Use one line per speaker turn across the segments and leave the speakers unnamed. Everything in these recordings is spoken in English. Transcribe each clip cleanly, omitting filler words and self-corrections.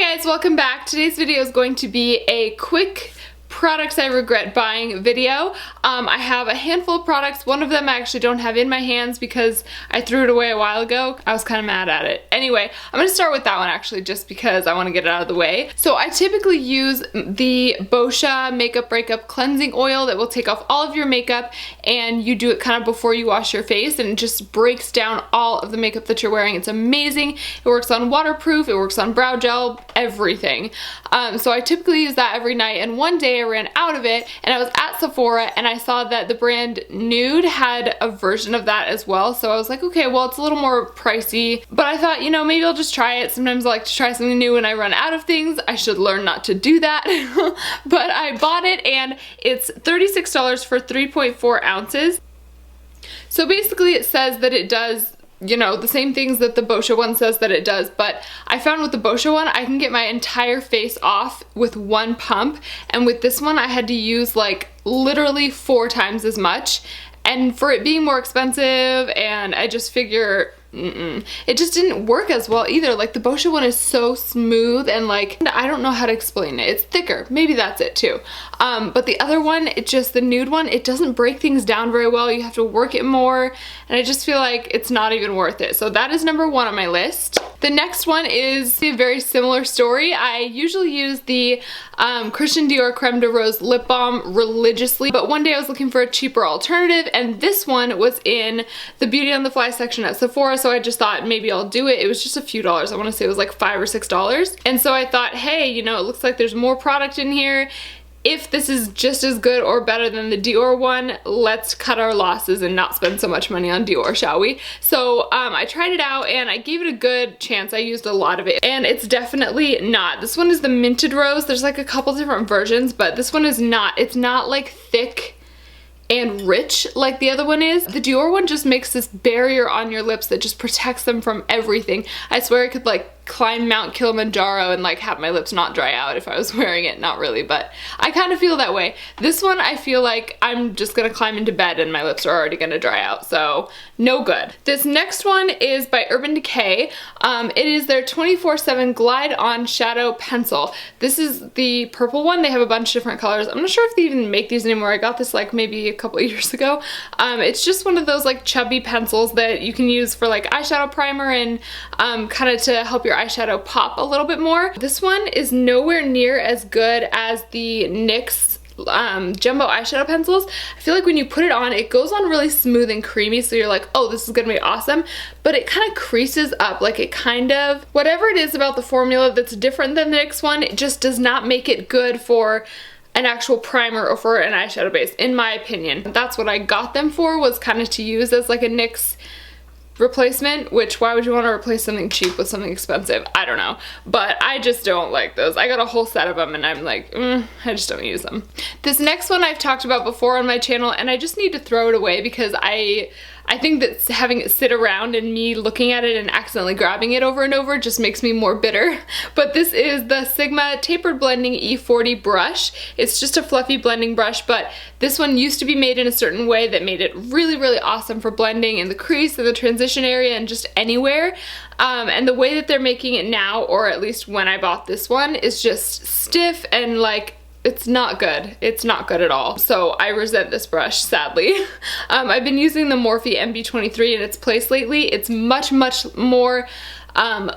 Hi guys, welcome back. Today's video is going to be a quick products I regret buying video. I have a handful of products. One of them I actually don't have in my hands because I threw it away a while ago. I was kind of mad at it. Anyway, I'm going to start with that one actually just because I want to get it out of the way. So I typically use the Boscia Makeup Breakup Cleansing Oil that will take off all of your makeup, and you do it kind of before you wash your face, and it just breaks down all of the makeup that you're wearing. It's amazing. It works on waterproof, it works on brow gel, everything. So I typically use that every night, and one day I ran out of it and I was at Sephora and I saw that the brand Nude had a version of that as well. So I was like, okay, well, it's a little more pricey, but I thought, you know, maybe I'll just try it. Sometimes I like to try something new when I run out of things. I should learn not to do that. But I bought it and it's $36 for 3.4 ounces. So basically it says that it does, you know, the same things that the Boscia one says that it does, but I found with the Boscia one, I can get my entire face off with one pump, and with this one I had to use like literally 4 times as much, and for it being more expensive, and I just figure it just didn't work as well either. Like the Boscia one is so smooth and like, I don't know how to explain it. It's thicker. Maybe that's it too. But the other one, the Nude one, it doesn't break things down very well. You have to work it more, and I just feel like it's not even worth it. So that is number 1 on my list. The next one is a very similar story. I usually use the Christian Dior Creme de Rose lip balm religiously, but one day I was looking for a cheaper alternative, and this one was in the Beauty on the Fly section at Sephora, so I just thought maybe I'll do it. It was just a few dollars. I want to say it was like $5 or $6. And so I thought, hey, you know, it looks like there's more product in here. If this is just as good or better than the Dior one, let's cut our losses and not spend so much money on Dior, shall we? So I tried it out and I gave it a good chance. I used a lot of it, and it's definitely not. This one is the Minted Rose. There's like a couple different versions, but this one is not. It's not like thick and rich like the other one is. The Dior one just makes this barrier on your lips that just protects them from everything. I swear I could like climb Mount Kilimanjaro and like have my lips not dry out if I was wearing it. Not really, but I kind of feel that way. This one I feel like I'm just gonna climb into bed and my lips are already gonna dry out, so no good. This next one is by Urban Decay. It is their 24/7 Glide On Shadow Pencil. This is the purple one. They have a bunch of different colors. I'm not sure if they even make these anymore. I got this like maybe a couple of years ago. It's just one of those like chubby pencils that you can use for like eyeshadow primer and kind of to help your eyeshadow pop a little bit more. This one is nowhere near as good as the NYX jumbo eyeshadow pencils. I feel like when you put it on, it goes on really smooth and creamy, so you're like, oh, this is gonna be awesome, but it kind of creases up. Like it kind of, whatever it is about the formula that's different than the NYX one, it just does not make it good for an actual primer or for an eyeshadow base, in my opinion. That's what I got them for, was kind of to use as like a NYX replacement, which why would you want to replace something cheap with something expensive? I don't know, but I just don't like those. I got a whole set of them and I'm like, I just don't use them. This next one I've talked about before on my channel, and I just need to throw it away because I think that having it sit around and me looking at it and accidentally grabbing it over and over just makes me more bitter. But this is the Sigma Tapered Blending E40 brush. It's just a fluffy blending brush, but this one used to be made in a certain way that made it really, really awesome for blending in the crease, in the transition area, and just anywhere. And the way that they're making it now, or at least when I bought this one, is just stiff and like, it's not good. It's not good at all. So I resent this brush, sadly. I've been using the Morphe MB23 in its place lately. It's much, much more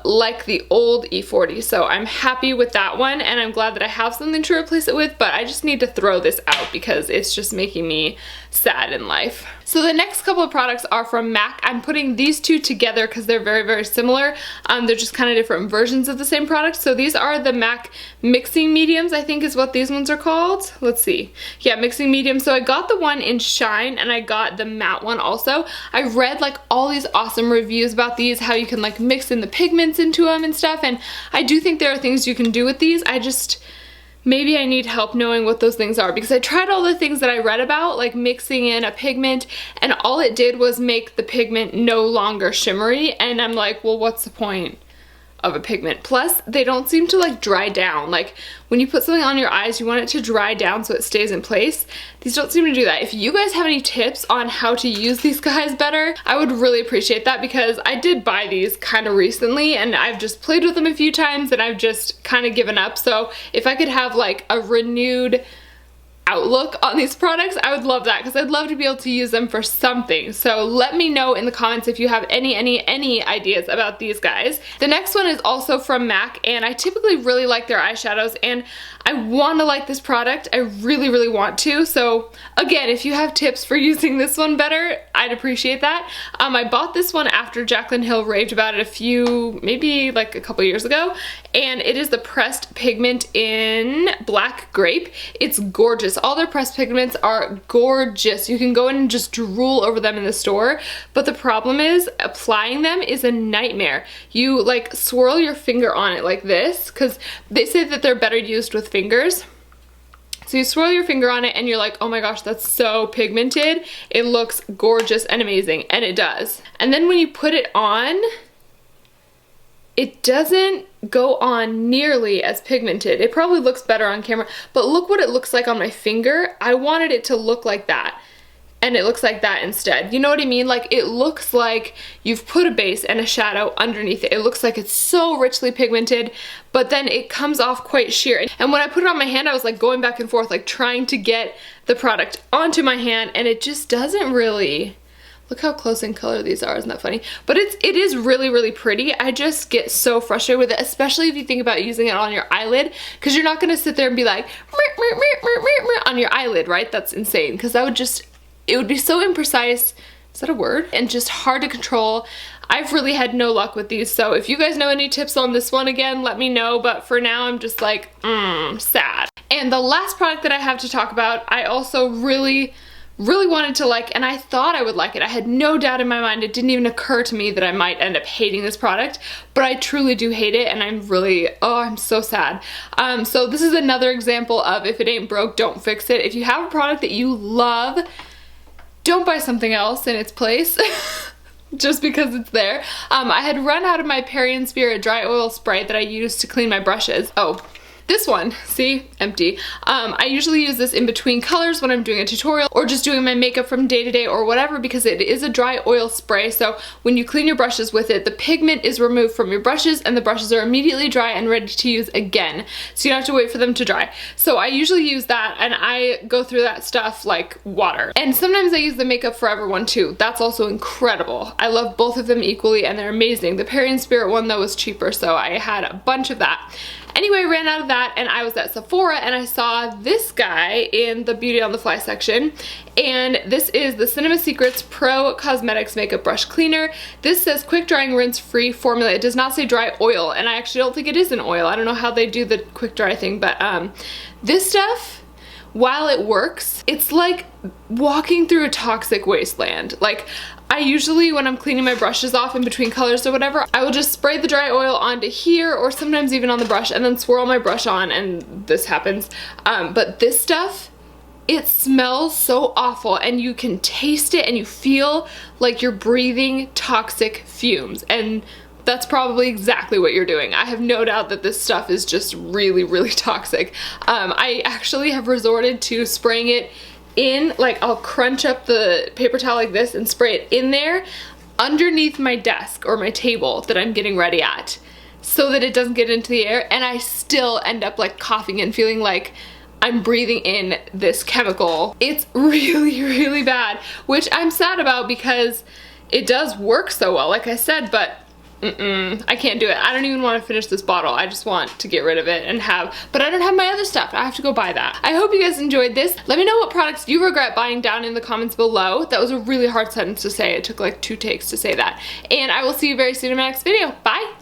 like the old E40, so I'm happy with that one, and I'm glad that I have something to replace it with, but I just need to throw this out because it's just making me sad in life. So the next couple of products are from MAC. I'm putting these two together because they're very, very similar. They're just kind of different versions of the same product. So these are the MAC Mixing Mediums, I think is what these ones are called. Let's see. Yeah, Mixing Mediums. So I got the one in Shine and I got the matte one also. I read like all these awesome reviews about these, how you can like mix in the pigments into them and stuff, and I do think there are things you can do with these. Maybe I need help knowing what those things are, because I tried all the things that I read about, like mixing in a pigment, and all it did was make the pigment no longer shimmery, and I'm like, well, what's the point of a pigment. Plus, they don't seem to like dry down. Like when you put something on your eyes, you want it to dry down so it stays in place. These don't seem to do that. If you guys have any tips on how to use these guys better, I would really appreciate that, because I did buy these kind of recently and I've just played with them a few times and I've just kind of given up. So if I could have like a renewed outlook on these products, I would love that, because I'd love to be able to use them for something. So let me know in the comments if you have any ideas about these guys. The next one is also from MAC, and I typically really like their eyeshadows, and I want to like this product. I really want to. So again, if you have tips for using this one better, I'd appreciate that. I bought this one after Jaclyn Hill raved about it maybe like a couple years ago, and it is the pressed pigment in Black Grape. It's gorgeous. All their pressed pigments are gorgeous. You can go in and just drool over them in the store, but the problem is applying them is a nightmare. You like swirl your finger on it like this, because they say that they're better used with fingers. So you swirl your finger on it and you're like, oh my gosh, that's so pigmented. It looks gorgeous and amazing, and it does. And then when you put it on, it doesn't go on nearly as pigmented. It probably looks better on camera, but look what it looks like on my finger. I wanted it to look like that, and it looks like that instead. You know what I mean? Like it looks like you've put a base and a shadow underneath it. It looks like it's so richly pigmented, but then it comes off quite sheer. And when I put it on my hand, I was like going back and forth, like trying to get the product onto my hand, and it just doesn't really. Look how close in color these are, isn't that funny? But it is really pretty. I just get so frustrated with it, especially if you think about using it on your eyelid, because you're not gonna sit there and be like, on your eyelid, right? That's insane, because that would just, it would be so imprecise. Is that a word? And just hard to control. I've really had no luck with these, so if you guys know any tips on this one, again, let me know, but for now, I'm just like, sad. And the last product that I have to talk about, I also really wanted to like, and I thought I would like it. I had no doubt in my mind. It didn't even occur to me that I might end up hating this product, but I truly do hate it, and I'm really, I'm so sad. So this is another example of if it ain't broke, don't fix it. If you have a product that you love, don't buy something else in its place. Just because it's there. I had run out of my Perry & Spirit dry oil spray that I used to clean my brushes. Oh, this one, see, empty. I usually use this in between colors when I'm doing a tutorial or just doing my makeup from day to day or whatever, because it is a dry oil spray. So when you clean your brushes with it, the pigment is removed from your brushes and the brushes are immediately dry and ready to use again. So you don't have to wait for them to dry. So I usually use that, and I go through that stuff like water. And sometimes I use the Makeup Forever one too. That's also incredible. I love both of them equally, and they're amazing. The Perry & Spirit one though was cheaper, so I had a bunch of that. Anyway, ran out of that, and I was at Sephora and I saw this guy in the Beauty on the Fly section, and this is the Cinema Secrets Pro Cosmetics Makeup Brush Cleaner. This says quick drying rinse free formula. It does not say dry oil, and I actually don't think it is an oil. I don't know how they do the quick dry thing, but this stuff, while it works, it's like walking through a toxic wasteland. Like, I usually, when I'm cleaning my brushes off in between colors or whatever, I will just spray the dry oil onto here, or sometimes even on the brush, and then swirl my brush on, and this happens. But this stuff, it smells so awful, and you can taste it, and you feel like you're breathing toxic fumes, and that's probably exactly what you're doing. I have no doubt that this stuff is just really toxic. I actually have resorted to spraying it in, like, I'll crunch up the paper towel like this and spray it in there underneath my desk or my table that I'm getting ready at, so that it doesn't get into the air, and I still end up like coughing and feeling like I'm breathing in this chemical. It's really bad, which I'm sad about because it does work so well, like I said, but I can't do it. I don't even want to finish this bottle. I just want to get rid of it and but I don't have my other stuff. I have to go buy that. I hope you guys enjoyed this. Let me know what products you regret buying down in the comments below. That was a really hard sentence to say. It took like 2 takes to say that. And I will see you very soon in my next video. Bye!